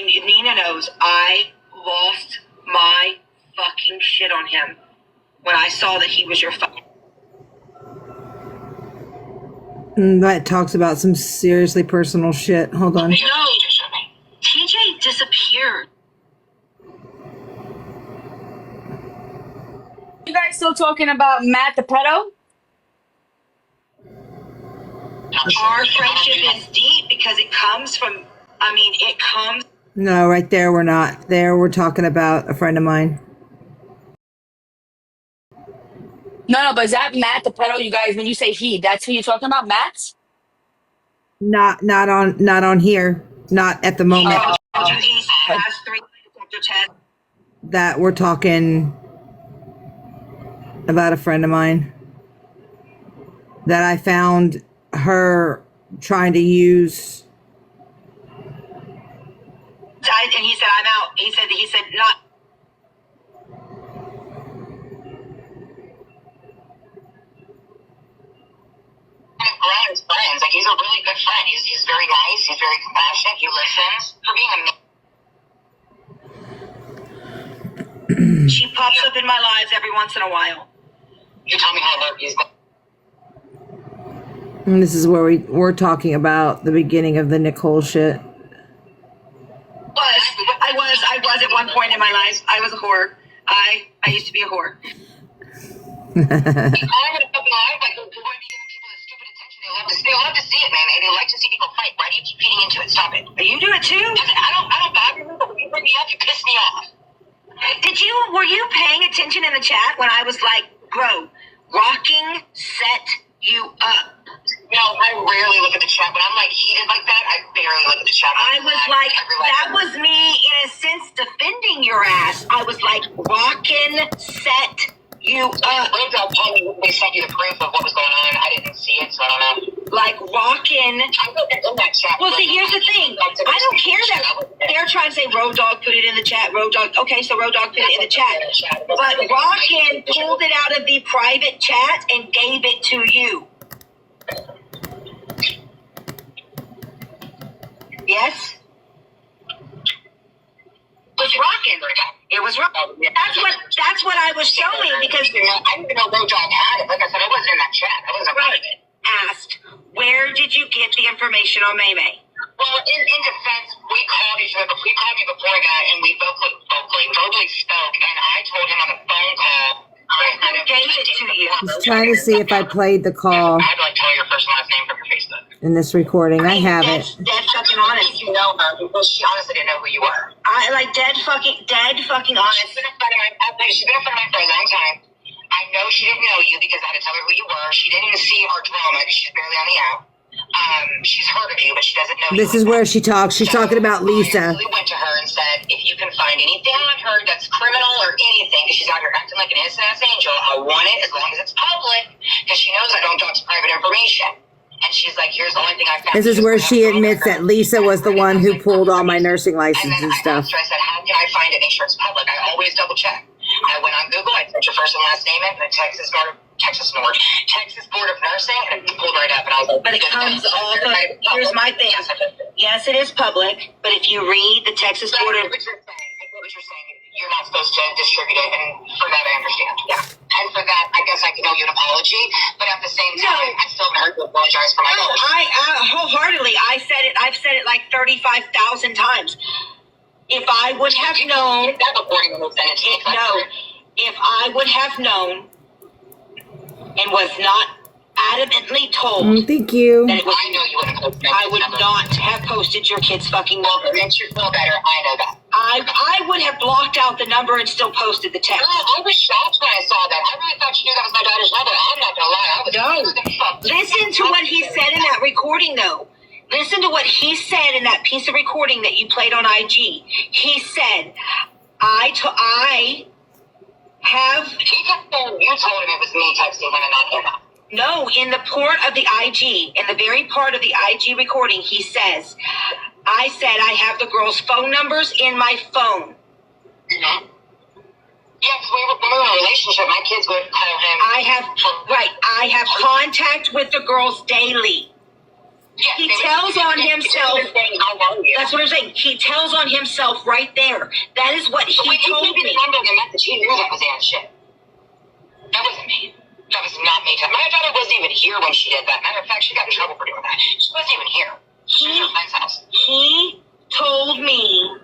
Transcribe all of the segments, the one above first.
mean, Nina knows I lost my fucking shit on him when I saw that he was your fucking. That talks about some seriously personal shit. Hold on. No, TJ disappeared. You guys still talking about Matt the pedo? Our friendship is deep because it comes from, it comes. No, right there we're not. There we're talking about a friend of mine. No, but is that Matt the pedo? You guys, when you say he, that's who you're talking about, Matt? Not on here. Not at the moment. He has 3 tests. That we're talking about a friend of mine that I found her trying to use. And he said, I'm out. He said, not. Brian's friends. Like, he's a really good friend. He's very nice. He's very compassionate. He listens. For being a she pops up in my lives every once in a while. You tell me how hurt he's been. And this is where we're talking about the beginning of the Nicole shit. I was at one point in my life. I was a whore. I used to be a whore. I'm in a fucking life. Like, why are you giving people this stupid attention? They love to see it, man. They like to see people fight. Why do you keep feeding into it? Stop it. You do it too. I don't bother you. When you bring me up, you piss me off. Were you paying attention in the chat when I was like, bro, rocking set you up? No, I rarely look at the chat. When I'm like heated like that, I barely look at the chat. I was like, that was me in a sense defending your ass. I was like, rocking set you up. They sent you the proof of what was going on. I didn't see it, so I don't know. Like rocking. I wasn't in that chat. Well, see, here's the thing. I don't care that they're trying to say Road Dogg put it in the chat. Road Dogg. Okay, so Road Dogg put it in the chat. But Rockin' pulled it out of the private chat and gave it to you. Yes? It was rocking. It was rocking. That's what I was showing because I didn't even know Road Dogg had it. Like I said, I wasn't in that chat. I wasn't part of it. Asked, where did you get the information on Mae May? Well, in defense, we called each other. He called me before that, and we verbally spoke, and I told him on the phone call. I gave it to you. Just trying to see if I played the call. I had to tell your first and last name from your Facebook. In this recording, I have it. Dead fucking honest. You know her because she honestly didn't know who you were. I like dead fucking honest. She's been a friend of mine for a long time. I know she didn't know you because I had to tell her who you were. She didn't even see our drama because she's barely on the out. She's heard of you, but she doesn't know you. This is where she talks. She's talking about Lisa. I went to her and said, if you can find anything on her that's criminal or anything, because she's out here acting like an innocent-ass angel, I want it as long as it's public, because she knows I don't talk to private information. And she's like, here's the only thing I found. This is where she admits that Lisa was the one who pulled all my nursing license and stuff. I said, how can I find it? Make sure it's public. I always double check. I went on Google, I put your first and last name in, the Texas Board of Nursing, and it pulled right up. And I was like, but it comes all the, here's my thing. Yes, it is public, but if you read the Texas Board of... I get what you're saying. You're not supposed to distribute it, and for that I understand. Yeah. And for that, I guess I can owe you an apology, but at the same time, I still haven't heard you apologize for my goals. I wholeheartedly, I've said it like 35,000 times. If I would have known, if I would have known and was not adamantly told, thank you. That it was, I know you would have posted. I would not have posted your kid's fucking number. It makes you feel better. I know that. I would have blocked out the number and still posted the text. I was shocked when I saw that. I really thought you knew that was my daughter's number. I'm not gonna lie. Listen to what he said in that recording, though. Listen to what he said in that piece of recording that you played on IG. He said, I have... He kept saying you told him it was me texting him and not him. No, in the part of the IG, in the very part of the IG recording, he says, I said I have the girls' phone numbers in my phone. Mm-hmm. Yes, we were in a relationship. My kids would call him. I have contact with the girls daily. Yes, He tells on himself. How are you? That's what I'm saying. He tells on himself right there. That is what he told me. Remember the message. He knew that was Anna's shit. That wasn't me. That was not me. My daughter wasn't even here when she did that. Matter of fact, she got in trouble for doing that. She wasn't even here. She was at her friend's house. He told me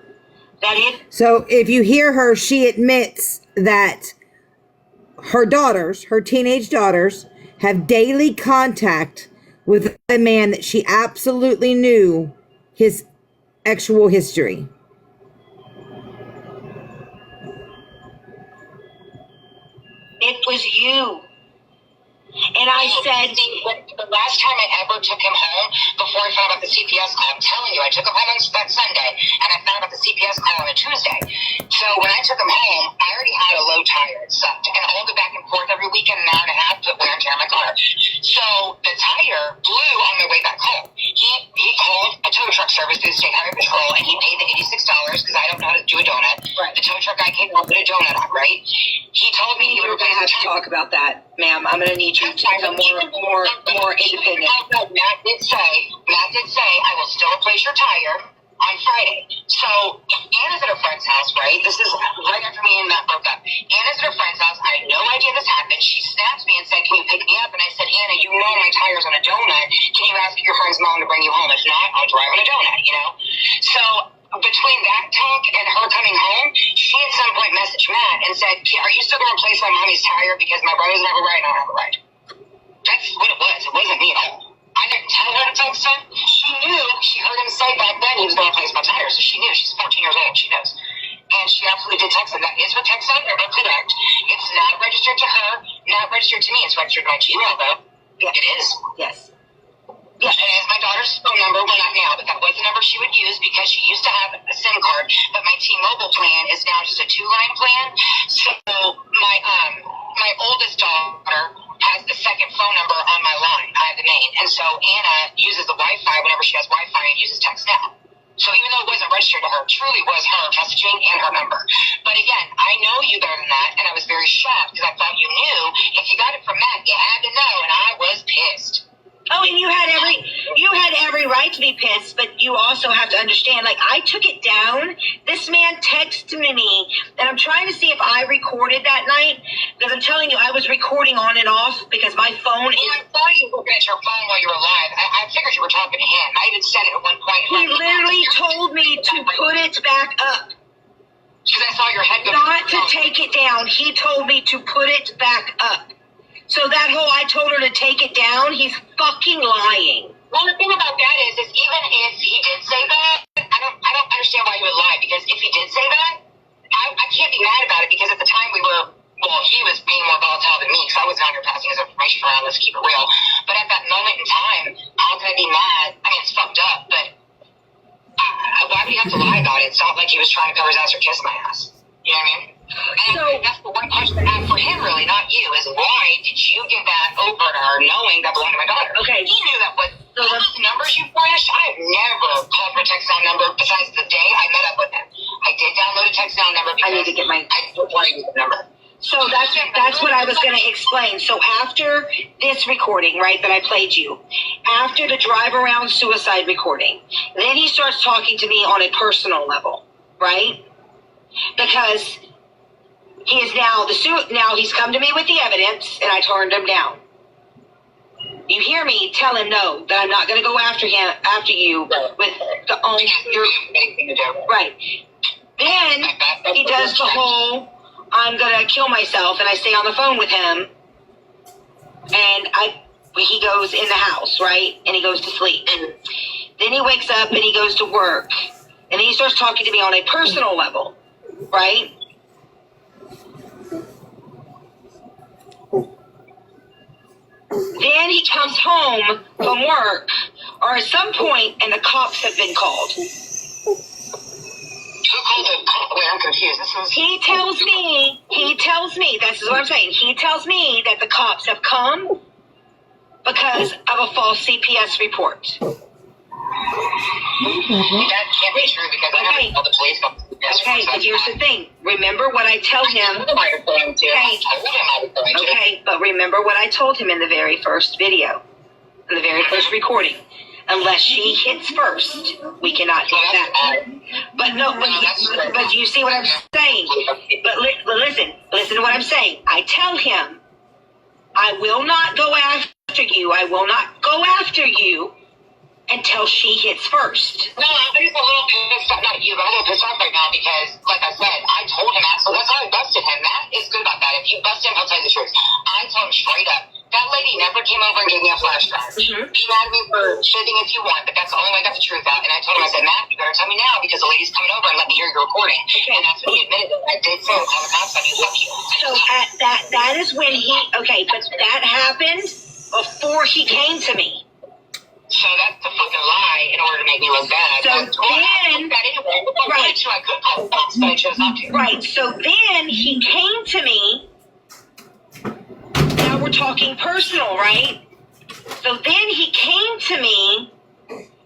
that it. So if you hear her, she admits that her daughters, her teenage daughters, have daily contact with a man that she absolutely knew his actual history. It was you. And I said, the last time I ever took him home before I found out the CPS call, I'm telling you, I took him home on that Sunday, and I found out the CPS call on a Tuesday. So when I took him home, I already had a low tire. It sucked. And I hauled it back and forth every weekend, an hour and a half, put wear and tear on my car. So the tire blew on my way back home. He called a tow truck service through the state highway patrol, and he paid the $86 because I don't know how to do a donut. Right. The tow truck guy came and put a donut on, right? He told me he we're would going to replace have the to talk about that, ma'am. I'm going to need you to become more independent. Matt did say, I will still replace your tire on Friday. So Anna's at her friend's house, right? This is right after me and Matt broke up. Anna's at her friend's house. I had no idea this happened. She snapped me and said, can you pick me up? And I said, Anna, you know my tire's on a donut. Can you ask your friend's mom to bring you home? If not, I'll drive on a donut, you know? So between that talk and her coming home, she at some point messaged Matt and said, are you still going to replace my mommy's tire because my brother doesn't have a ride and I don't have a ride? That's what it was. It wasn't me at all. I didn't tell her to text him. She knew. She heard him say back then he was going to replace my tire, so she knew. She's 14 years old. She knows. And she absolutely did text him. That is her text number, correct. It's not registered to her, not registered to me. It's registered to my Gmail, though. Yeah. It is. Yes. Yeah, and it's my daughter's phone number. Well, not now, but that was the number she would use because she used to have a SIM card. But my T-Mobile plan is now just a 2-line plan. So my oldest daughter has the second phone number on my line. I have the main. And so Anna uses the Wi-Fi whenever she has Wi-Fi and uses text now. So even though it wasn't registered to her, it truly was her messaging and her number. But again, I know you better than that, and I was very shocked because I thought you knew. If you got it from Matt, you had to know, and I was pissed. Oh, and you had every right to be pissed, but you also have to understand, like, I took it down. This man texted me, and I'm trying to see if I recorded that night, because I'm telling you, I was recording on and off because my phone is... Well, I thought you were looking at your phone while you were live. I figured you were talking to him. I even said it at one point. He literally told me to put it back up. Because I saw your head go... Not to take it down. He told me to put it back up. So that whole I told her to take it down, he's fucking lying. Well, the thing about that is even if he did say that, I don't understand why he would lie, because if he did say that, I can't be mad about it, because at the time he was being more volatile than me, because I wasn't out here passing his information around, let's keep it real. But at that moment in time, how can I be mad? I mean, it's fucked up, but why would he have to lie about it? It's not like he was trying to cover his ass or kiss my ass. You know what I mean? And So, that's the one question I have for him, really, not you, is why did you give that over to her knowing that belonged to my daughter? Okay. He knew that was... So those numbers you flashed, I have never called for a text down number besides the day I met up with him. I did download a text down number because I need to get my... I don't want to use the number. So that's what I was going to explain. So after this recording, right, that I played you, after the drive around suicide recording, then he starts talking to me on a personal level, right? Because he is now now he's come to me with the evidence, and I turned him down. You hear me tell him no, that I'm not going to go after you with the own your anything to do. right. Then he does the whole I'm going to kill myself, and I stay on the phone with him, and he goes in the house, right, and he goes to sleep. Then he wakes up and he goes to work, and then he starts talking to me on a personal level, right? Then he comes home from work, or at some point, and the cops have been called. Who called it? Wait, I'm confused. He tells me, that's what I'm saying. He tells me that the cops have come because of a false CPS report. That can't be true because I haven't called the police. Okay, but here's the thing. Remember what I tell him. Okay, but remember what I told him in the very first video, in the very first recording. Unless she hits first, we cannot hit back. But no, but you see what I'm saying? But listen to what I'm saying. I tell him, I will not go after you. I will not go after you until she hits first. No, I'm just a little pissed off. Not you, but I'm a little pissed off right now because, like I said, I told him that. So that's how I busted him. Matt is good about that. If you bust him, he'll tell you the truth. I told him straight up. That lady never came over and gave me a flash drive. Mm-hmm. Be mad at me for shitting if you want, but that's the only way I got the truth out. And I told him, I said, Matt, you better tell me now because the lady's coming over and let me hear your recording. Okay. And that's when he admitted that I did say, call the cops on you, fuck you. So that is when but that happened before he came to me. So that's a fucking lie in order to make me look bad. So I then, that anyway. Right. I could call the cops, but I chose not to. Right. So then he came to me. Now we're talking personal, right? So then he came to me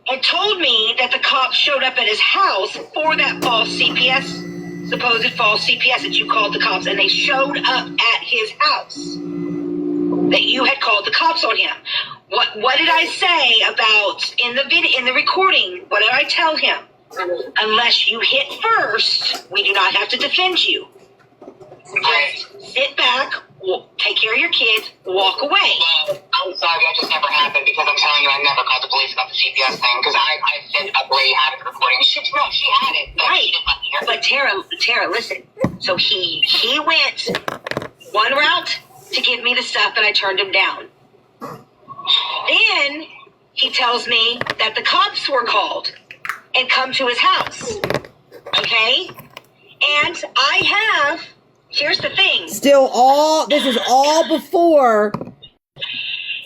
and told me that the cops showed up at his house for that false CPS, supposed false CPS that you called the cops, and they showed up at his house. That you had called the cops on him. What did I say about in the recording? What did I tell him? Unless you hit first, we do not have to defend you. Just sit back, take care of your kids, walk away. I'm sorry, that just never happened because I'm telling you, I never called the police about the CPS thing because I said a lady had the recording. She had it, but right. She didn't let me hear it. But Tara, listen. So he went one route to give me the stuff, and I turned him down. Then he tells me that the cops were called and come to his house. Okay? And here's the thing. This is all before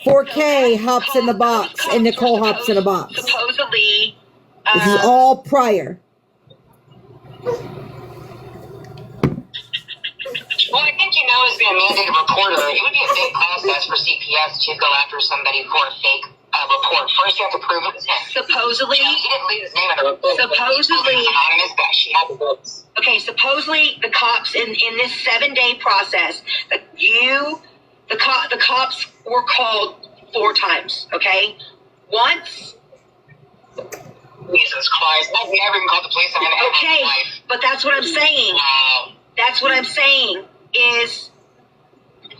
4K hops in the box and Nicole hops in a box. Supposedly. This is all prior. Well, I think as being a mandated reporter, it would be a big process for CPS to go after somebody for a fake report. First, you have to prove it was him. Supposedly. He didn't leave his name in the report. Supposedly. Anonymous, but she had the books. Okay, supposedly the cops in this 7-day process, the cops were called 4 times. Okay, once. Jesus Christ! I've never even called the police on him in my life. But that's what I'm saying. Wow. That's what I'm saying is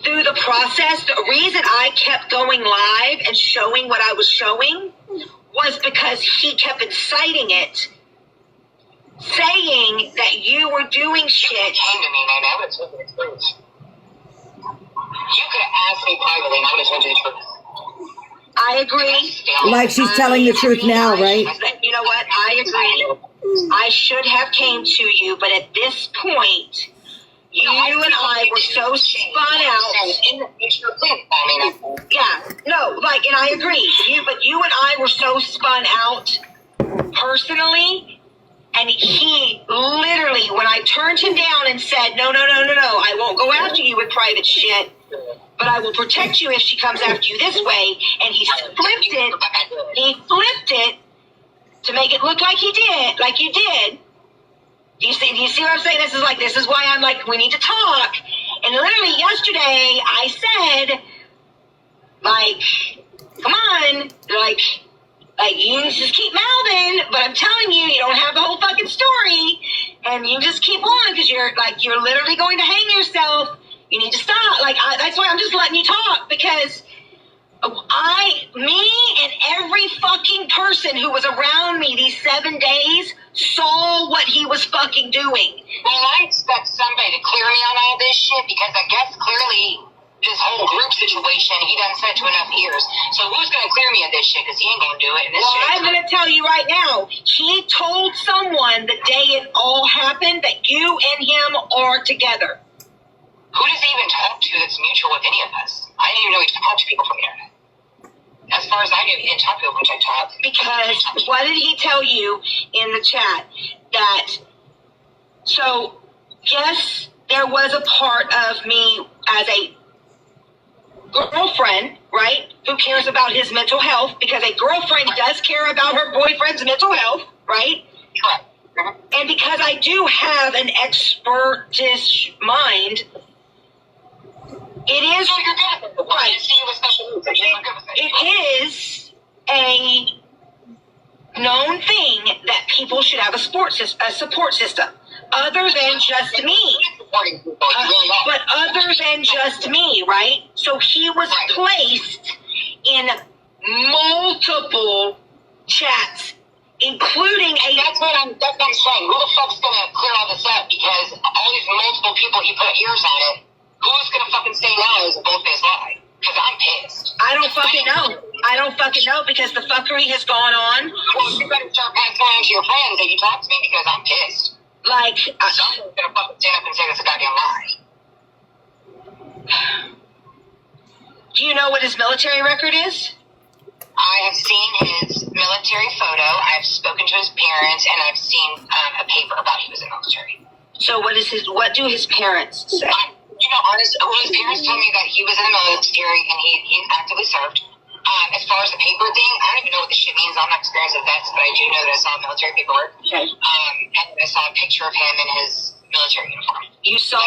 through the process, the reason I kept going live and showing what I was showing was because he kept inciting it, saying that you were doing shit. You came to me, man. I would have told you the truth. You could have asked me privately, and I would have told you the truth. I agree. Like she's telling the truth now, right? You know what? I agree. I should have came to you, but at this point, you and I were so spun out. Yeah, no, and I agree. But you and I were so spun out personally, and he literally, when I turned him down and said, no, I won't go after you with private shit, but I will protect you if she comes after you this way, and he flipped it to make it look like you did. Do you see what I'm saying? This is why I'm like, we need to talk. And literally yesterday, I said, come on, you just keep mouthing, but I'm telling you, you don't have the whole fucking story, and you just keep on because you're literally going to hang yourself. You need to stop. That's why I'm just letting you talk because me and every fucking person who was around me these 7 days saw what he was fucking doing. Well, I expect somebody to clear me on all this shit because I guess clearly this whole group situation, he done said to enough ears. So who's going to clear me of this shit because he ain't going to do it. And I'm going to tell you right now, he told someone the day it all happened that you and him are together. Who does he even talk to that's mutual with any of us? I didn't even know he talked to people from the internet. As far as I knew, he didn't talk to people from TikTok. Because what did he tell you in the chat? So, yes, there was a part of me as a girlfriend, right, who cares about his mental health, because a girlfriend does care about her boyfriend's mental health, right? Correct. And because I do have an expertish mind, it is right. it is known thing that people should have a support system other than just me. But other than just me, right? So he was placed in multiple chats, including a. That's what I'm saying. Who the fuck's gonna clear all this up? Because all these multiple people he put ears on it. Who's gonna fucking say now is a bold-faced lie? Because I'm pissed. I don't fucking know because the fuckery has gone on. Well, you better start passing on to your friends that you talk to me because I'm pissed. Like, someone's gonna fucking stand up and say that's a goddamn lie. Do you know what his military record is? I have seen his military photo. I've spoken to his parents, and I've seen a paper about he was in the military. So what do his parents say? His parents told me that he was in the military and he actively served. As far as the paper thing, I don't even know what the shit means. I'm not experienced with vets, but I do know that I saw military paperwork. Okay. And I saw a picture of him in his military uniform. You saw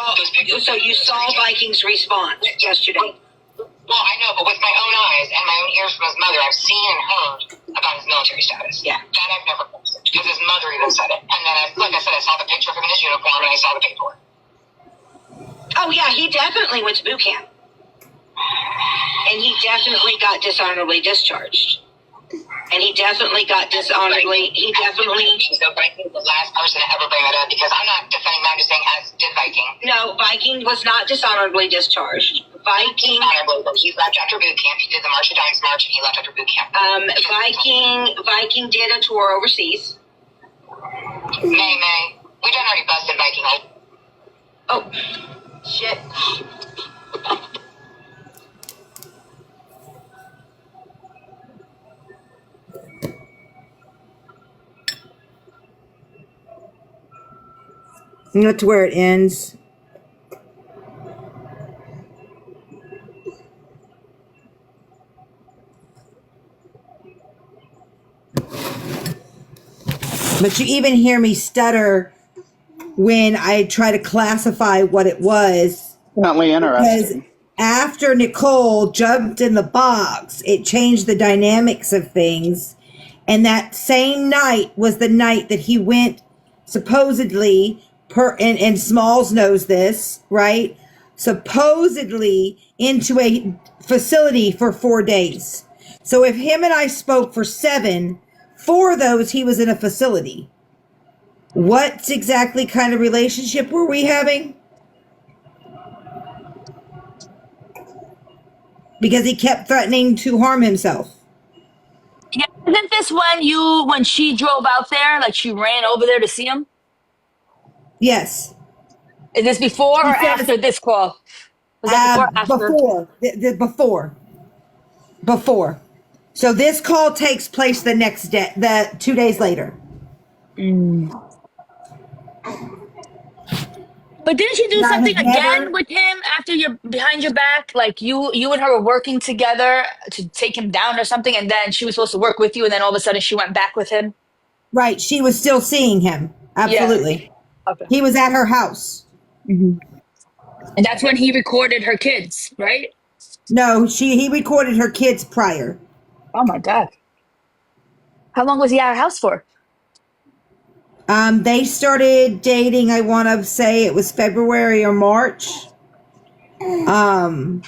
Viking's response yesterday. Well, I know, but with my own eyes and my own ears from his mother, I've seen and heard about his military status. Yeah. That I've never posted, because his mother even said it. And then, like I said, I saw the picture of him in his uniform, and I saw the paperwork. Oh, yeah, he definitely went to boot camp. And he definitely got dishonorably discharged. And he definitely got dishonorably, So Viking was the last person to ever bring that up, because I'm not defending him, I'm just saying as did Viking. No, Viking was not dishonorably discharged. Viking left after boot camp. He did the March of Dimes March, and he left after boot camp. Viking did a tour overseas. May. We done already busted Viking. Oh, shit. That's where it ends. But you even hear me stutter when I try to classify what it was. Definitely interesting. Because after Nicole jumped in the box, it changed the dynamics of things. And that same night was the night that he went supposedly, and Smalls knows this, right? Supposedly into a facility for 4 days. So if him and I spoke for 7, 4 of those he was in a facility. What exactly kind of relationship were we having? Because he kept threatening to harm himself. Yeah, isn't this when she drove out there, like she ran over there to see him? Yes. Is this before or after this call? Was that before or after? Before. So this call takes place the next day, 2 days later. But didn't you do something again with him after you're behind your back? Like you and her were working together to take him down or something, and then she was supposed to work with you, and then all of a sudden she went back with him? Right. She was still seeing him. Absolutely. Yeah. Okay. He was at her house. Mm-hmm. And that's when he recorded her kids, right? No, he recorded her kids prior. Oh my God. How long was he at her house for? They started dating, I want to say it was February or March.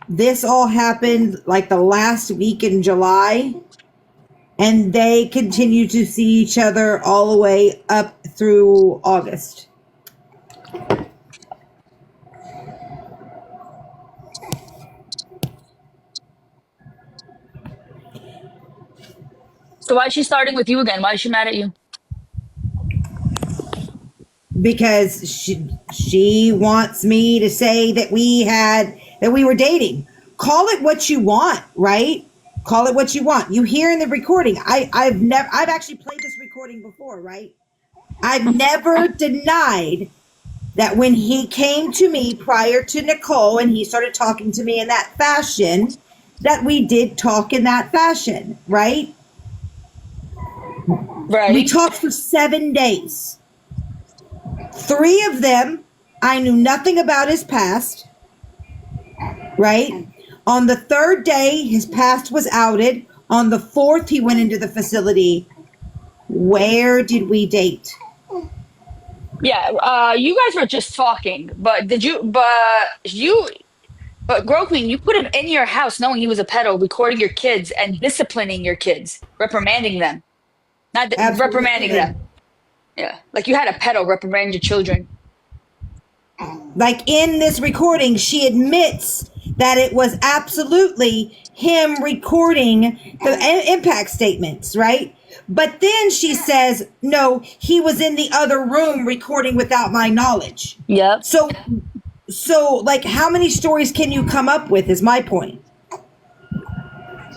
This all happened like the last week in July. And they continued to see each other all the way up through August. So why is she starting with you again? Why is she mad at you? Because she wants me to say that we were dating. Call it what you want, right? Call it what you want. You hear in the recording. I've actually played this recording before, right? I've never denied that when he came to me prior to Nicole and he started talking to me in that fashion, that we did talk in that fashion, right? Right. We talked for 7 days. 3 of them, I knew nothing about his past, right? On the 3rd day, his past was outed. On the 4th, he went into the facility Where did we date? Yeah, you guys were just talking, but Girl Queen, you put him in your house knowing he was a pedo, recording your kids and disciplining your kids, reprimanding them, not reprimanding Absolutely. them. Yeah, like you had a pedo reprimand your children. Like in this recording, she admits that it was absolutely him recording the impact statements, right? But then she says, no, he was in the other room recording without my knowledge. Yep. So like, how many stories can you come up with is my point.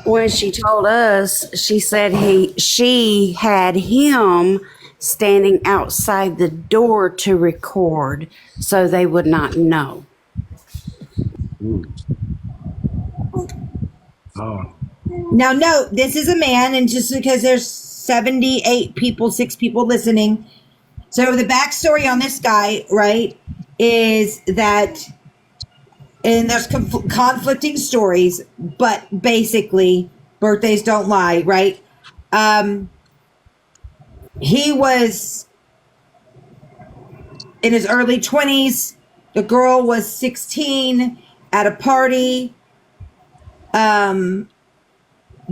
When she told us, she said she had him standing outside the door to record so they would not know. Oh. Now, no, this is a man, and just because there's 78 people, 6 people listening. So the backstory on this guy, right, is that, and there's conflicting stories, but basically, birthdays don't lie, right? He was in his early 20s. The girl was 16 at a party. The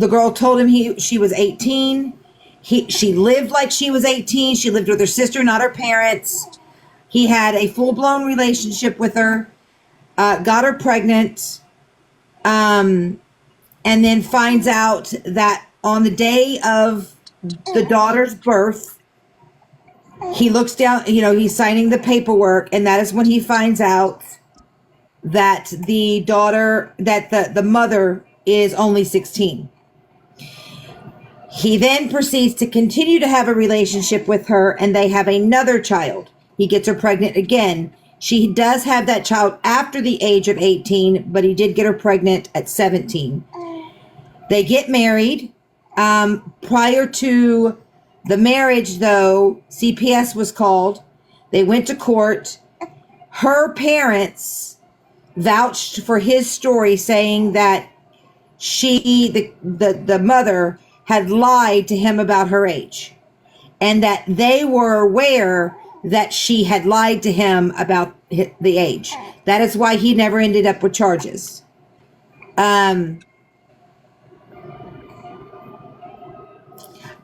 girl told him she was 18. She lived like she was 18. She lived with her sister, not her parents. He had a full-blown relationship with her, got her pregnant, and then finds out that on the day of the daughter's birth, he looks down, he's signing the paperwork, and that is when he finds out that the mother is only 16. He then proceeds to continue to have a relationship with her, and they have another child. He gets her pregnant again. She does have that child after the age of 18, but he did get her pregnant at 17. They get married. Prior to the marriage, though, CPS was called. They went to court. Her parents vouched for his story, saying that the mother had lied to him about her age, and that they were aware that she had lied to him about the age. That is why he never ended up with charges.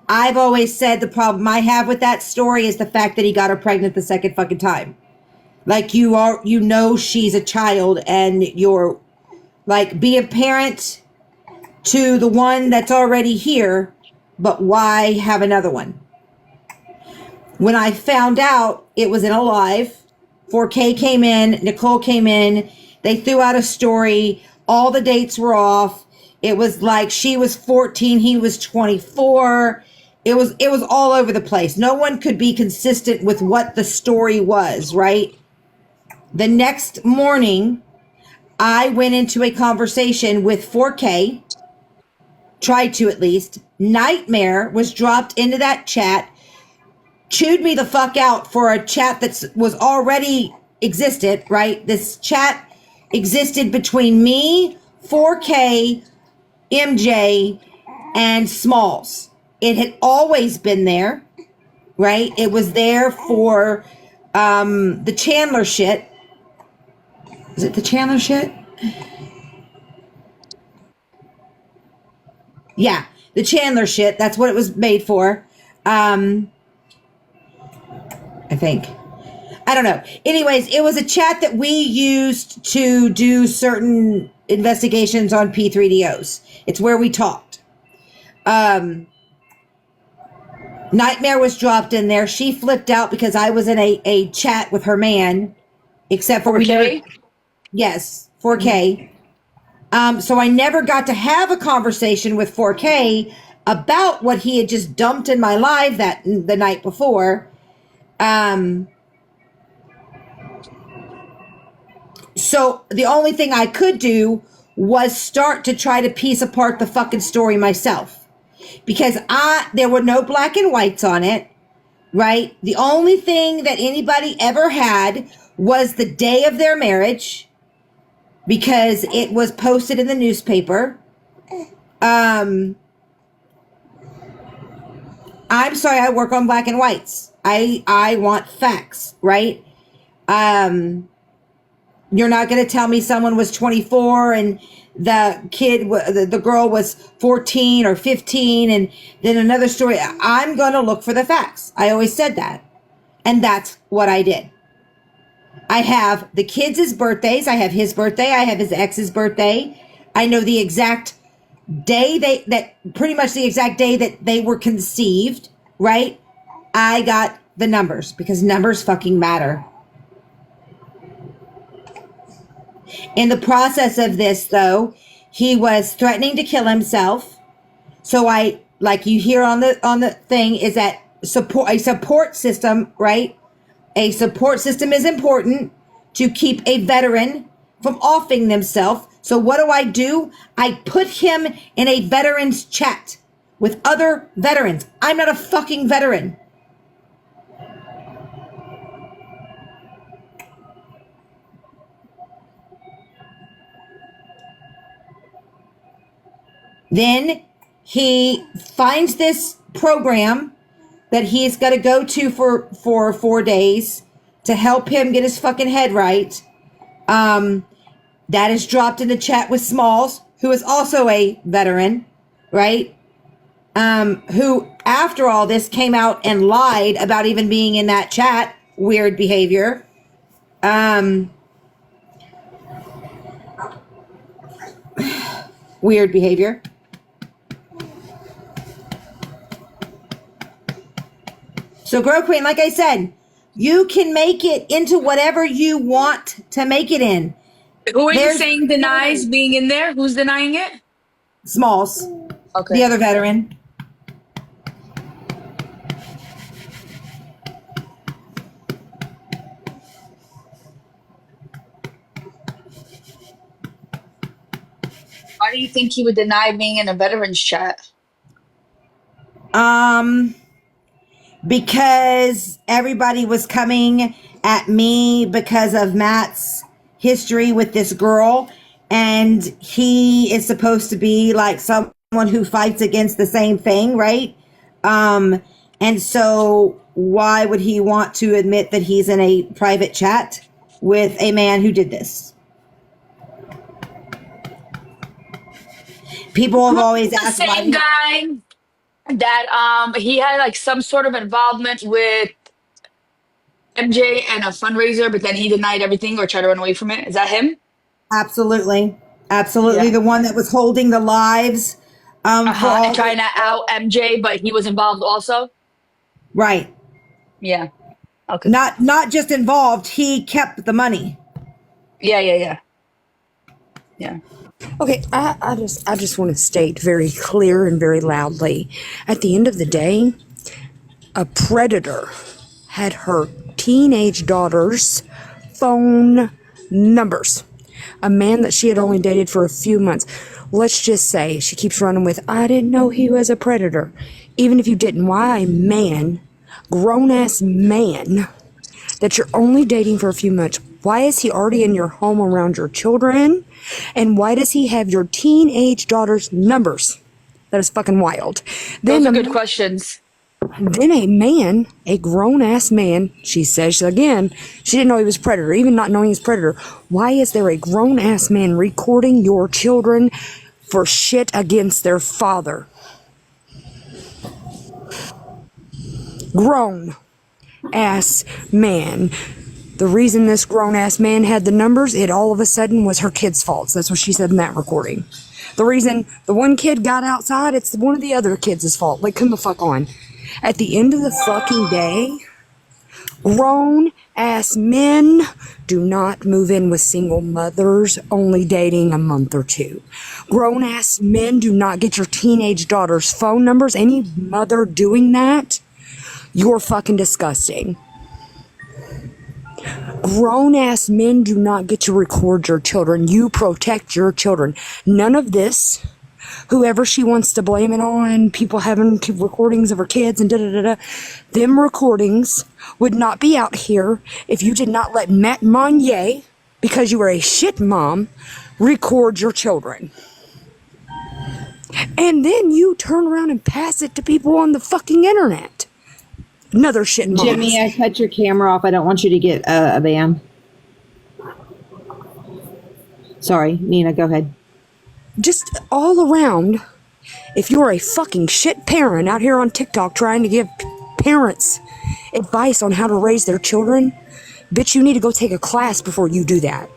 I've always said the problem I have with that story is the fact that he got her pregnant the second fucking time. Like, she's a child, and you're like, be a parent to the one that's already here, but why have another one? When I found out it was in a live, 4K came in, Nicole came in, they threw out a story, all the dates were off. It was like she was 14, he was 24. It was all over the place. No one could be consistent with what the story was, right? The next morning, I went into a conversation with 4K, tried to at least. Nightmare was dropped into that chat, chewed me the fuck out for a chat that was already existed, right? This chat existed between me, 4K, MJ, and Smalls. It had always been there, right? It was there for the Chandler shit. Is it the Chandler shit? Yeah, the Chandler shit. That's what it was made for. I think. I don't know. Anyways, it was a chat that we used to do certain investigations on P3DOs. It's where we talked. Nightmare was dropped in there. She flipped out because I was in a chat with her man, except for 4K? Yes, 4K. So I never got to have a conversation with 4K about what he had just dumped in my live the night before. So the only thing I could do was start to try to piece apart the fucking story myself. Because there were no black and whites on it, right? The only thing that anybody ever had was the day of their marriage, because it was posted in the newspaper. I I'm sorry, I work on black and whites. I want facts, right? You're not going to tell me someone was 24 and the girl was 14 or 15 and then another story. I'm going to look for the facts. I always said that. And that's what I did. I have the kids' birthdays. I have his birthday. I have his ex's birthday. I know the exact day pretty much the exact day that they were conceived, right? I got the numbers because numbers fucking matter. In the process of this, though, he was threatening to kill himself. So I, like you hear on the thing, is that a support system, right? A support system is important to keep a veteran from offing themselves. So what do? I put him in a veterans chat with other veterans. I'm not a fucking veteran. Then he finds this program that he's got to go to for 4 days to help him get his fucking head right. That is dropped in the chat with Smalls, who is also a veteran, right? Who, after all this, came out and lied about even being in that chat. Weird behavior. Weird behavior. So, Grow Queen, like I said, you can make it into whatever you want to make it in. Who are you saying denies being in there? Who's denying it? Smalls. Okay. The other veteran. Why do you think he would deny being in a veterans chat? Because everybody was coming at me because of Matt's history with this girl, and he is supposed to be like someone who fights against the same thing, right? And so why would he want to admit that he's in a private chat with a man who did this? People have always asked the same guy that he had like some sort of involvement with MJ and a fundraiser, but then he denied everything or tried to run away from it. Is that him? Absolutely. Yeah. The one that was holding the lives for all and trying to out MJ, but he was involved also. Right. Yeah. Okay. Not just involved, he kept the money. Yeah. Okay, I just want to state very clear and very loudly, at the end of the day, a predator had her teenage daughter's phone numbers. A man that she had only dated for a few months. Let's just say she keeps running with, I didn't know he was a predator. Even if you didn't, why a man, grown-ass man, that you're only dating for a few months, why is he already in your home around your children? And why does he have your teenage daughter's numbers? That is fucking wild. Those are good questions. Then a man, a grown-ass man, she says again, she didn't know he was a predator, even not knowing he's a predator. Why is there a grown-ass man recording your children for shit against their father? Grown-ass man. The reason this grown-ass man had the numbers, it all of a sudden was her kid's fault. That's what she said in that recording. The reason the one kid got outside, it's one of the other kids' fault. Like, come the fuck on. At the end of the fucking day, grown-ass men do not move in with single mothers only dating a month or two. Grown-ass men do not get your teenage daughter's phone numbers. Any mother doing that, you're fucking disgusting. Grown-ass men do not get to record your children. You protect your children. None of this, whoever she wants to blame it on, people having recordings of her kids and da-da-da-da, them recordings would not be out here if you did not let Matt Mayhem, because you were a shit mom, record your children. And then you turn around and pass it to people on the fucking internet. Another shit mom. Jimmy, I cut your camera off. I don't want you to get a ban. Sorry, Nina, go ahead. Just all around, if you're a fucking shit parent out here on TikTok trying to give parents advice on how to raise their children, bitch, you need to go take a class before you do that.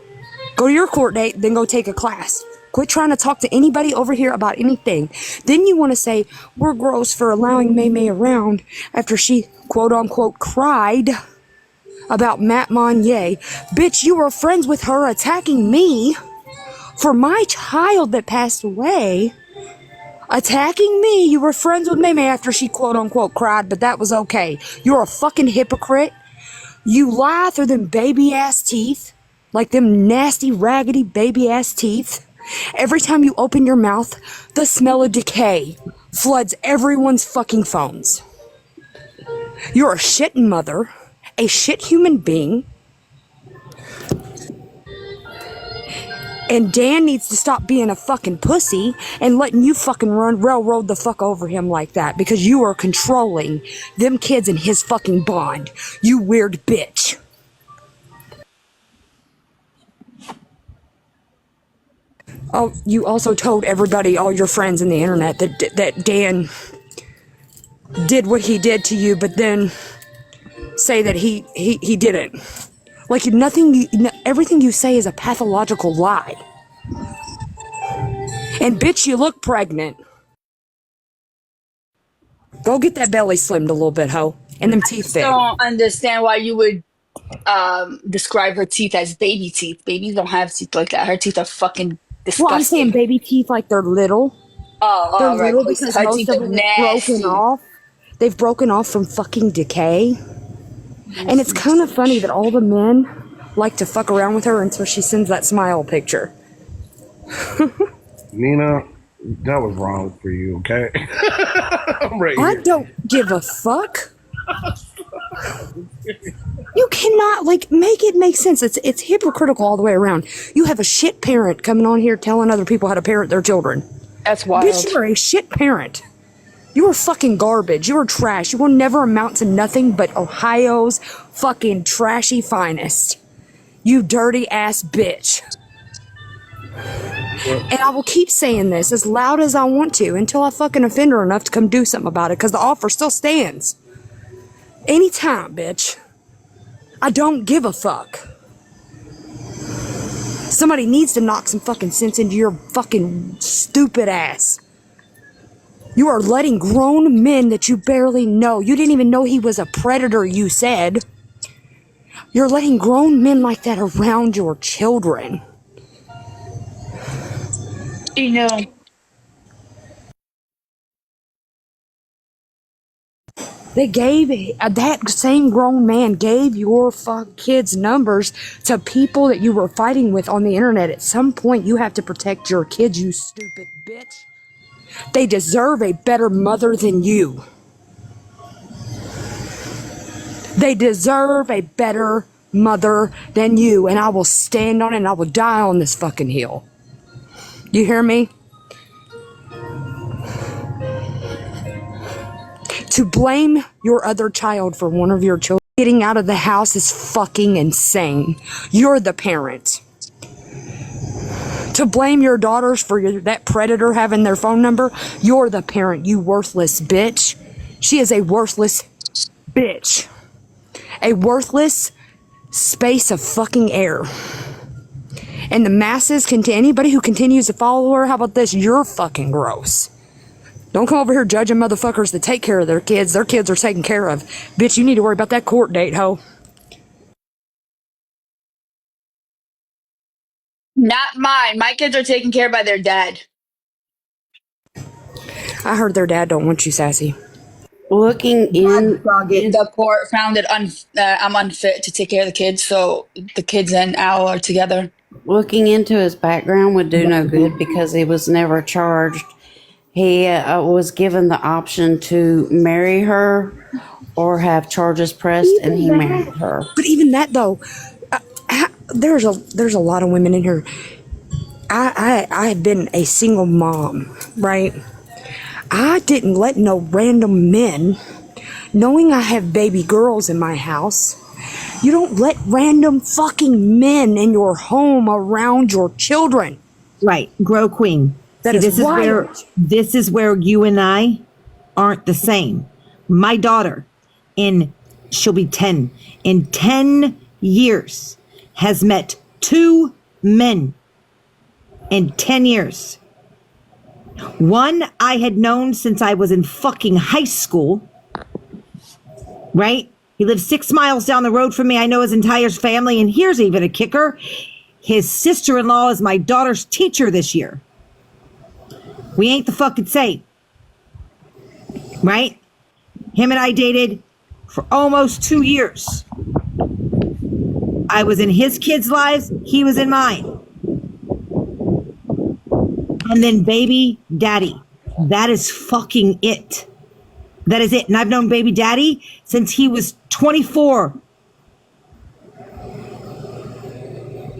Go to your court date, then go take a class. Quit trying to talk to anybody over here about anything. Then you want to say, we're gross for allowing Mae May around after she, quote unquote, cried about Matt Monnier. Bitch, you were friends with her attacking me for my child that passed away. Attacking me. You were friends with Mae May after she, quote unquote, cried, but that was okay. You're a fucking hypocrite. You lie through them baby ass teeth, like them nasty, raggedy baby ass teeth. Every time you open your mouth, the smell of decay floods everyone's fucking phones. You're a shit mother, a shit human being, and Dan needs to stop being a fucking pussy and letting you fucking railroad the fuck over him like that, because you are controlling them kids in his fucking bond. You weird bitch. Oh, you also told everybody, all your friends in the internet, that Dan did what he did to you, but then say that he didn't. Like everything you say is a pathological lie. And bitch, you look pregnant. Go get that belly slimmed a little bit, ho, and them teeth big. I don't understand why you would describe her teeth as baby teeth. Babies don't have teeth like that. Her teeth are fucking disgusting. Well, I'm saying baby teeth like they're little. They're Right. little because Her most teeth of are them nasty. have broken off. They've broken off from fucking decay. And it's kind of funny that all the men like to fuck around with her until she sends that smile picture. Nina, that was wrong for you, okay? I'm right I here. don't give a fuck. You cannot, make it make sense. It's hypocritical all the way around. You have a shit parent coming on here telling other people how to parent their children. That's wild. Bitch, you are a shit parent. You are fucking garbage. You are trash. You will never amount to nothing but Ohio's fucking trashy finest. You dirty ass bitch. And I will keep saying this as loud as I want to until I fucking offend her enough to come do something about it, because the offer still stands. Anytime, bitch. I don't give a fuck. Somebody needs to knock some fucking sense into your fucking stupid ass. You are letting grown men that you barely know. You didn't even know he was a predator, you said. You're letting grown men like that around your children. You know. They gave, that same grown man gave your kids' numbers to people that you were fighting with on the internet. At some point, you have to protect your kids, you stupid bitch. They deserve a better mother than you. They deserve a better mother than you, and I will stand on it and I will die on this fucking hill. You hear me? To blame your other child for one of your children getting out of the house is fucking insane. You're the parent. To blame your daughters for that predator having their phone number, you're the parent, you worthless bitch. She is a worthless bitch. A worthless space of fucking air. And the masses, anybody who continues to follow her, how about this? You're fucking gross. Don't come over here judging motherfuckers that take care of their kids. Their kids are taken care of. Bitch, you need to worry about that court date, ho. Not mine. My kids are taken care of by their dad. I heard their dad don't want you, sassy. Looking in, The court found it I'm unfit to take care of the kids, so the kids and Al are together. looking into his background would do no good because he was never charged. He was given the option to marry her or have charges pressed, and he married her. But even that, though, there's a lot of women in here. I have been a single mom, right? I didn't let no random men, knowing I have baby girls in my house, you don't let random fucking men in your home around your children. Right. Grow queen. That See, is wild. this is where you and I aren't the same. My daughter, she'll be 10, in 10 years, has met 2 men in 10 years. One I had known since I was in fucking high school, right? He lives 6 miles down the road from me. I know his entire family. And here's even a kicker. His sister-in-law is my daughter's teacher this year. We ain't the fucking same. Right? Him and I dated for almost 2 years. I was in his kids' lives. He was in mine. And then baby daddy. That is fucking it. That is it. And I've known baby daddy since he was 24.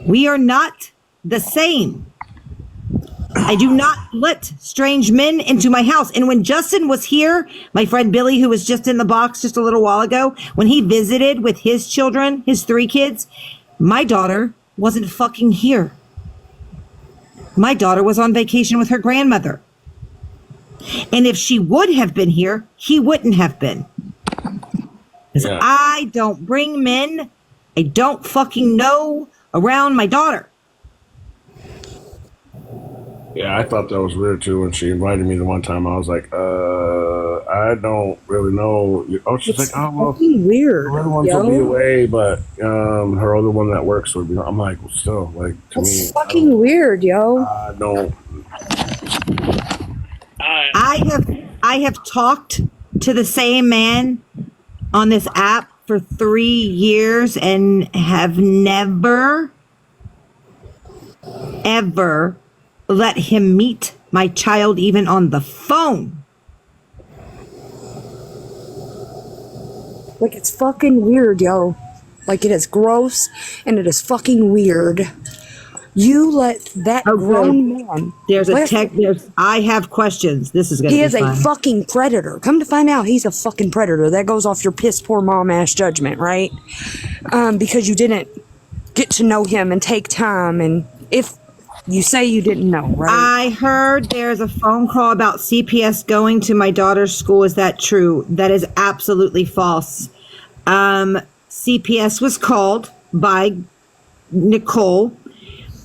We are not the same. I do not let strange men into my house. And when Justin was here, my friend Billy, who was just in the box just a little while ago, when he visited with his children, his 3 kids, my daughter wasn't fucking here. My daughter was on vacation with her grandmother. And if she would have been here, he wouldn't have been. Because I don't bring men I don't fucking know around my daughter. Yeah, I thought that was weird too when she invited me the one time. I was like, I don't really know. Oh, she's like, oh, well, weird. her other ones will be away, but her other one that works would be. I'm like, well, still, like, to me, it's fucking weird, yo. I don't. I have talked to the same man on this app for 3 years and have never, ever let him meet my child even on the phone. Like, it's fucking weird, yo. Like, it is gross and it is fucking weird. You let that grown man. There's a tech. I have questions. This is gonna be fun. He is a fucking predator. Come to find out, he's a fucking predator. That goes off your piss poor mom ass judgment, right? Because you didn't get to know him and take time. And if you say you didn't know, right? I heard there's a phone call about CPS going to my daughter's school. Is that true? That is absolutely false. CPS was called by Nicole.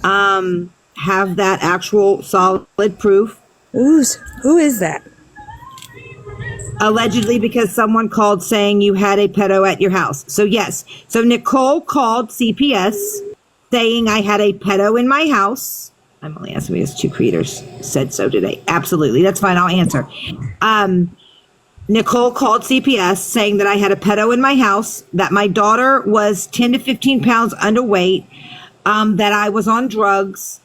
Have that actual solid proof. Who is that? Allegedly, because someone called saying you had a pedo at your house. So yes. So Nicole called CPS saying I had a pedo in my house. I'm only asking because 2 creators said so today. Absolutely. That's fine. I'll answer. Nicole called CPS saying that I had a pedo in my house, that my daughter was 10 to 15 pounds underweight, that I was on drugs.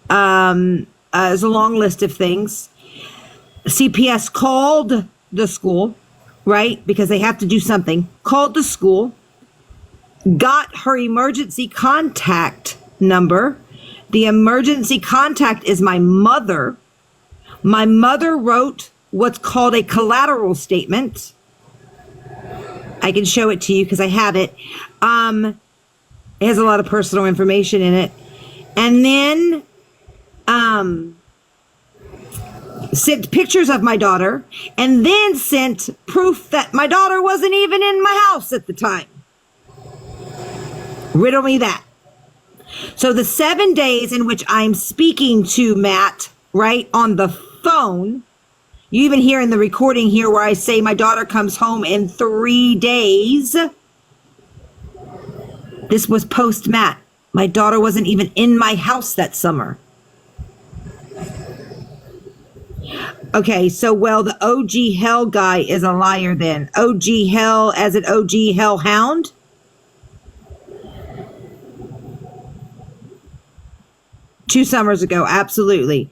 There's a long list of things. CPS called the school, right? Because they have to do something. Called the school, got her emergency contact number. The emergency contact is my mother. My mother wrote what's called a collateral statement. I can show it to you because I have it. It has a lot of personal information in it. And then sent pictures of my daughter, and then sent proof that my daughter wasn't even in my house at the time. Riddle me that. So the 7 days in which I'm speaking to Matt, right, on the phone, you even hear in the recording here where I say my daughter comes home in 3 days. This was post Matt. My daughter wasn't even in my house that summer. Okay, so well, the OG Hell guy is a liar then. OG Hell as an OG Hellhound? Two summers ago, absolutely.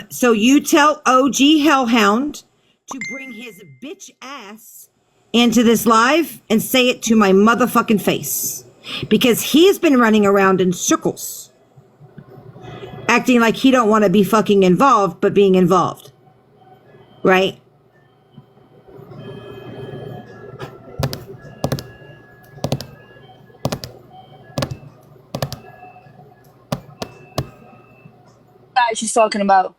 So you tell OG Hellhound to bring his bitch ass into this live and say it to my motherfucking face. Because he's been running around in circles. acting like he don't want to be fucking involved, but being involved. Right? Guy she's talking about.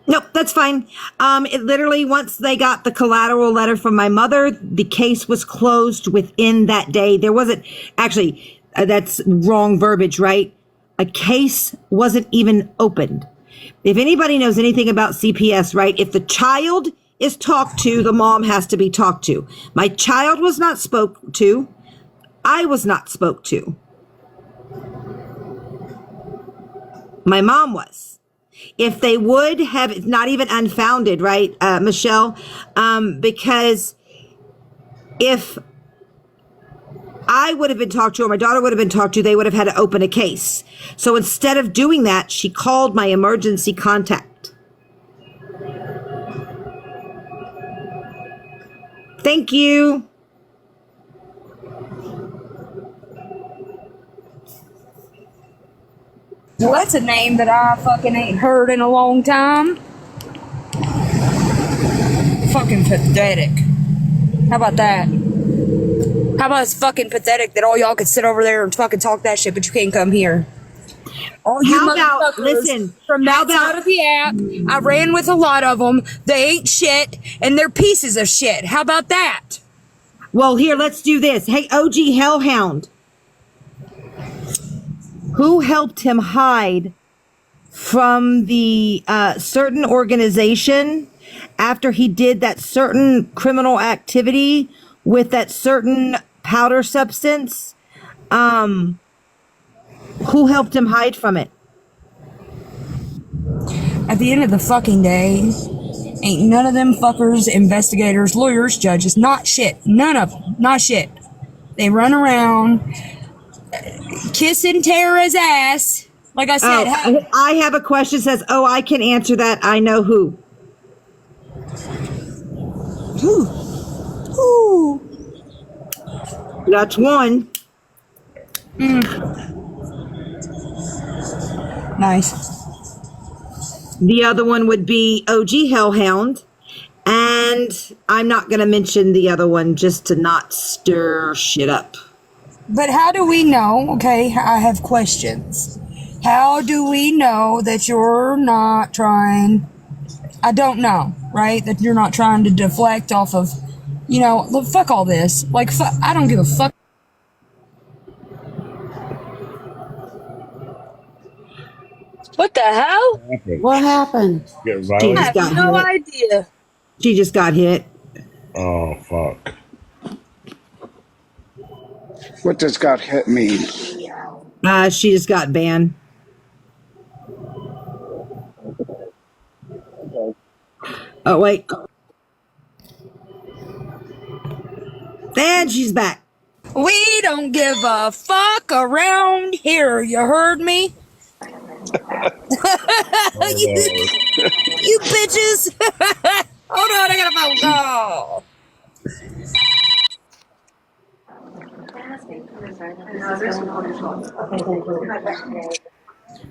Nope, that's fine. It literally, once they got the collateral letter from my mother, the case was closed within that day. There wasn't, actually, that's wrong verbiage, right? A case wasn't even opened. If anybody knows anything about CPS, right? If the child is talked to, the mom has to be talked to. My child was not spoke to. I was not spoke to. My mom was. If they would have, it's not even unfounded, right, Michelle? Because if I would have been talked to or my daughter would have been talked to, they would have had to open a case. So instead of doing that, she called my emergency contact. Thank you. Well, that's a name that I fucking ain't heard in a long time. Fucking pathetic. How about that? How about it's fucking pathetic that all y'all could sit over there and fucking talk that shit, but you can't come here? All you How about, motherfuckers listen, from how that side about, of the app, I ran with a lot of them. They ain't shit, and they're pieces of shit. How about that? well, here, let's do this. Hey, OG Hellhound. Who helped him hide from the certain organization after he did that certain criminal activity with that certain powder substance? Who helped him hide from it? At the end of the fucking day, ain't none of them fuckers, investigators, lawyers, judges, not shit. None of them. Not shit. They run around kissing Tara's ass. Like I said, Oh, I have a question. Says, oh, I can answer that. I know who. Ooh. That's one. Nice. The other one would be OG Hellhound. And I'm not going to mention the other one just to not stir shit up. But how do we know? Okay, I have questions. How do we know that you're not trying? I don't know, right? That you're not trying to deflect off of, look, fuck all this. Like, I don't give a fuck. What the hell? What happened? Get She violent. I just have got no hit. idea. She just got hit. Oh fuck. What does got hit mean? She just got banned. Oh, wait. And she's back. We don't give a fuck around here. You heard me? you bitches. Hold on, I got a phone call.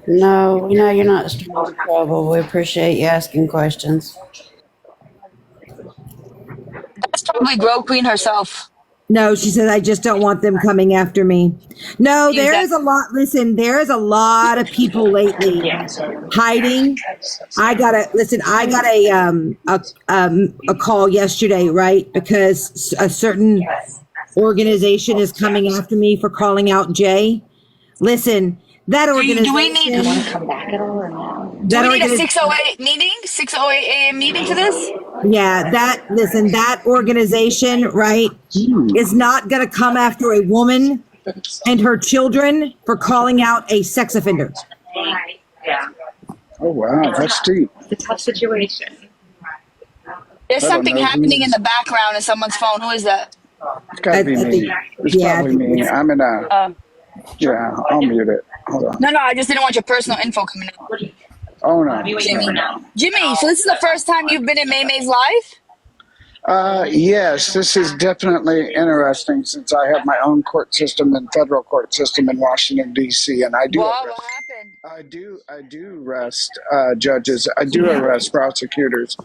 No, we know you're not starting trouble. We appreciate you asking questions. That's probably Grow Queen herself. No, she says, I just don't want them coming after me. No, there is Exactly. a lot. Listen, there is a lot of people lately hiding. I got a call yesterday, right? Because a certain organization is coming after me for calling out Jay. Listen, that organization. Do we need a 608 meeting? 608 a.m. meeting for this? Yeah, that organization, right, is not going to come after a woman and her children for calling out a sex offender. Oh wow, that's deep. It's a tough situation. There's I don't something know happening who- in the background in someone's phone. Who is that? It's gotta be I me. think- It's yeah, probably me. I'm in a. Yeah, I'll mute it. Hold on. No, I just didn't want your personal info coming in. Oh no. Jimmy. No. Jimmy, so this is the first time you've been in Mae May's live? Yes, this is definitely interesting since I have my own court system and federal court system in Washington D.C. and Wow, what happened? I do arrest judges. I do arrest prosecutors.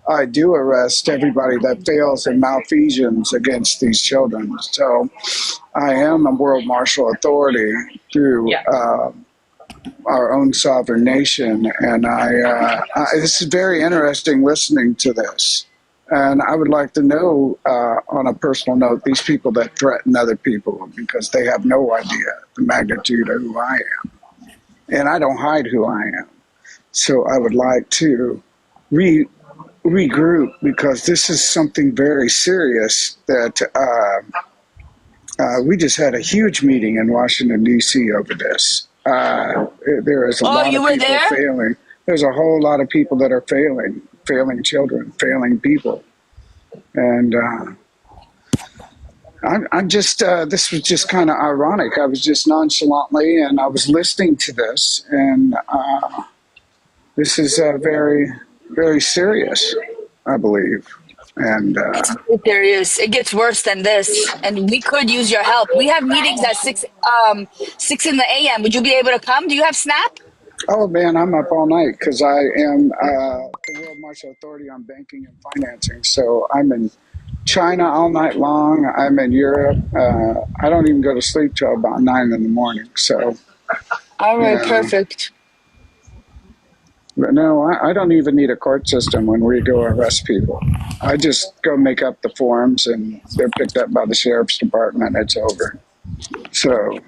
I do arrest everybody that fails in malfeasance against these children. So I am a world martial authority through our own sovereign nation, and this is very interesting listening to this. And I would like to know, on a personal note, these people that threaten other people because they have no idea the magnitude of who I am. And I don't hide who I am. So I would like to regroup because this is something very serious that we just had a huge meeting in Washington, D.C. over this. There is a lot of people failing. There's a whole lot of people that are failing children, failing people. And I'm just, this was just kind of ironic. I was just nonchalantly, and I was listening to this, and this is very, very serious, I believe. And Serious. It gets worse than this, and we could use your help. We have meetings at 6 in the a.m. Would you be able to come? Do you have Snap? oh man, I'm up all night because I am the World Martial Authority on Banking and Financing. So I'm in China all night long. I'm in Europe. I don't even go to sleep till about 9 in the morning. So, All right, yeah. perfect. But no, I don't even need a court system when we go arrest people. I just go make up the forms and they're picked up by the sheriff's department. It's over. So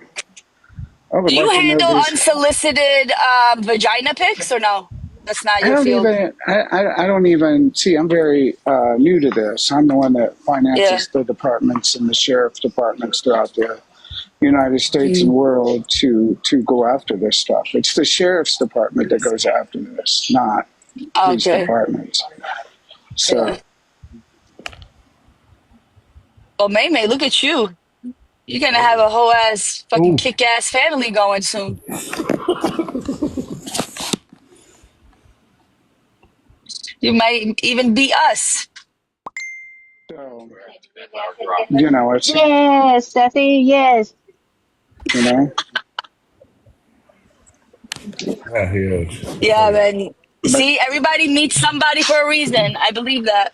I would Do you like to know handle these. unsolicited vagina pics or no? That's not I your don't field. even. I don't even see. I'm very new to this. I'm the one that finances the departments and the sheriff's departments throughout the United States and world to go after this stuff. It's the sheriff's department that goes after this, not these departments. So, Well, May, look at you. You're gonna have a whole ass fucking Ooh. kick ass family going soon. You might even beat us. so you know, it's Yes, Sassy, yes. you know, Yeah, he is. Yeah, man. but See, everybody meets somebody for a reason. I believe that.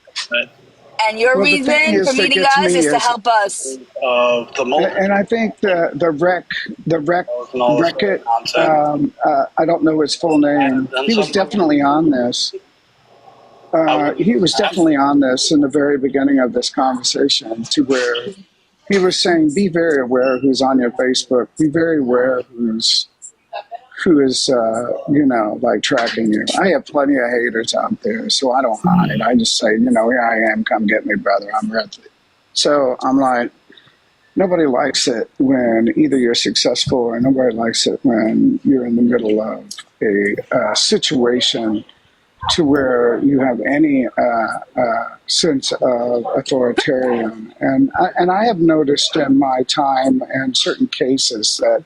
And your well, the thing reason for is that meeting gets us me is to is, help us. and I think the wreck it. I don't know his full name. He was definitely on this. He was definitely on this in the very beginning of this conversation, to where he was saying, "Be very aware who's on your Facebook. Be very aware who is like tracking you." I have plenty of haters out there, so I don't hide. I just say, here I am. Come get me, brother. I'm ready. So I'm like, nobody likes it when either you're successful, or nobody likes it when you're in the middle of a situation to where you have any sense of authoritarian. And I have noticed in my time and certain cases that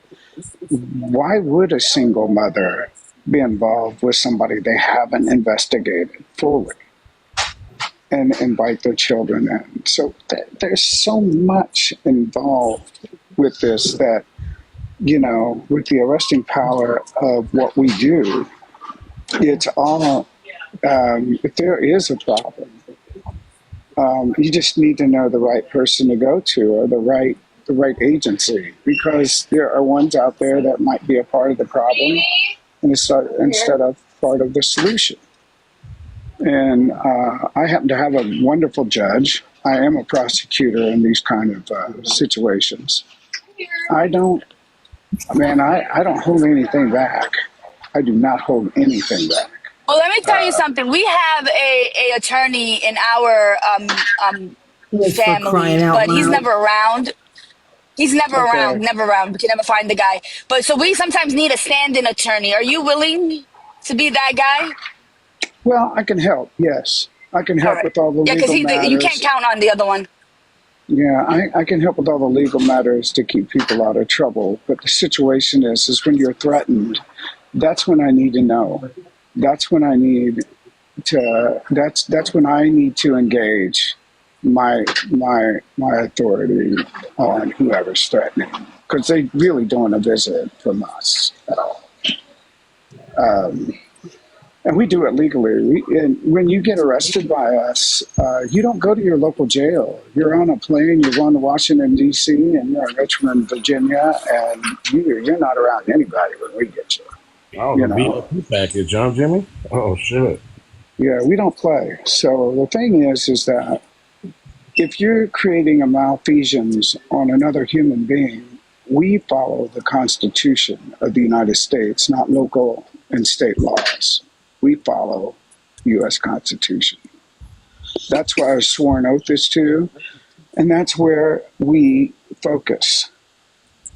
why would a single mother be involved with somebody they haven't investigated fully and invite their children in? So there's so much involved with this that, with the arresting power of what we do, it's all, if there is a problem, you just need to know the right person to go to, or the right agency, because there are ones out there that might be a part of the problem instead of part of the solution. And I happen to have a wonderful judge. I am a prosecutor in these kind of situations. I don't hold anything back. I do not hold anything back. Well, let me tell you something. We have a attorney in our family, but he's never around. He's never around, never around. We can never find the guy. But so we sometimes need a stand-in attorney. Are you willing to be that guy? Well, I can help. Yes, I can help with all the legal matters. You can't count on the other one. Yeah, I can help with all the legal matters to keep people out of trouble. But the situation is when you're threatened, that's when I need to know. That's when I need to. That's when I need to engage my authority on whoever's threatening, because they really don't want a visit from us at all. And we do it legally. And when you get arrested by us, you don't go to your local jail. You're on a plane, you're going to Washington, D.C., and you're in Richmond, Virginia, and you're not around anybody when we get you. Oh, You the know? VIP package, huh, Jimmy? Oh, shit. Yeah, we don't play. So the thing is that if you're creating a malfeasance on another human being, we follow the Constitution of the United States, not local and state laws. We follow U.S. Constitution. That's why our sworn oath is to, and that's where we focus.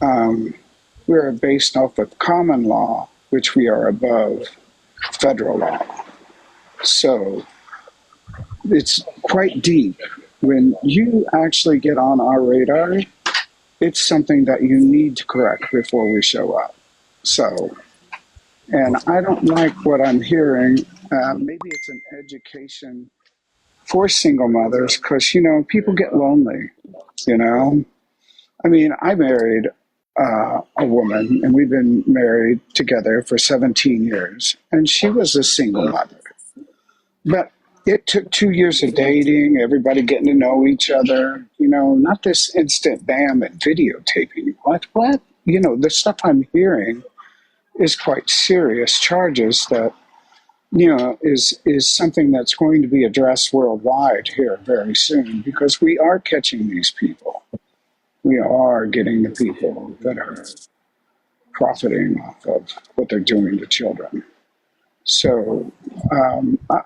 We're based off of common law, which we are above federal law. So it's quite deep. When you actually get on our radar, it's something that you need to correct before we show up. So, and I don't like what I'm hearing. Maybe it's an education for single mothers because, you know, people get lonely, you know. I mean, I married a woman and we've been married together for 17 years, and she was a single mother. But it took 2 years of dating, everybody getting to know each other, you know, not this instant bam and videotaping. What? You know, the stuff I'm hearing is quite serious charges that, you know, is something that's going to be addressed worldwide here very soon, because we are catching these people. We are getting the people that are profiting off of what they're doing to children. So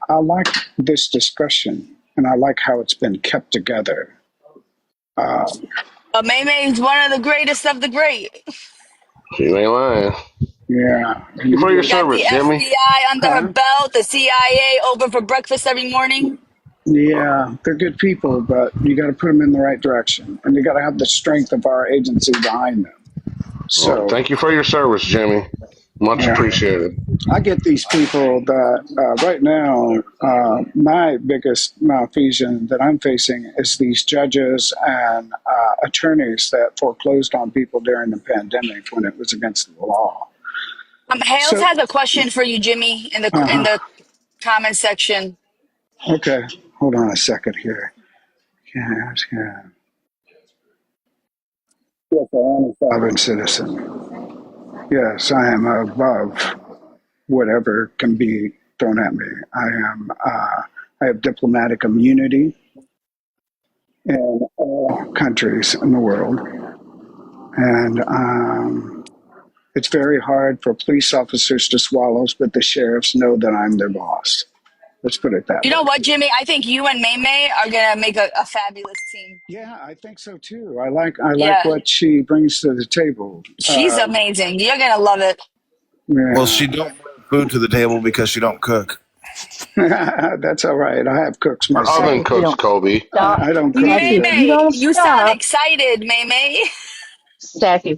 I like this discussion, and I like how it's been kept together. Mae May's one of the greatest of the great. She ain't lying. Yeah. Thank you for your Got the service, Jimmy. FBI under her Huh? belt, the CIA open for breakfast every morning. Yeah, they're good people, but you got to put them in the right direction, and you got to have the strength of our agency behind them. So, Well, thank you for your service, Jimmy. Much yeah. appreciated. I get these people that right now, my biggest malfeasance that I'm facing is these judges and attorneys that foreclosed on people during the pandemic when it was against the law. Hales So, has a question for you, Jimmy, in the comment section. okay, hold on a second here. Can I ask him? Yes, I am a sovereign citizen. Yes, I am above whatever can be thrown at me. I have diplomatic immunity in all countries in the world. And it's very hard for police officers to swallow, but the sheriffs know that I'm their boss. Let's put it that You way. know what, Jimmy? I think you and May are gonna make a fabulous team. Yeah, I think so too. I like Yeah, what she brings to the table. she's amazing. You're gonna love it. Well, she Yeah, don't bring food to the table because she don't cook. that's all right. I have cooks Our myself. oven cooks, Kobe. Stop. I don't cook Steffi, if either. you don't You sound stop, excited, May. Steffi, if you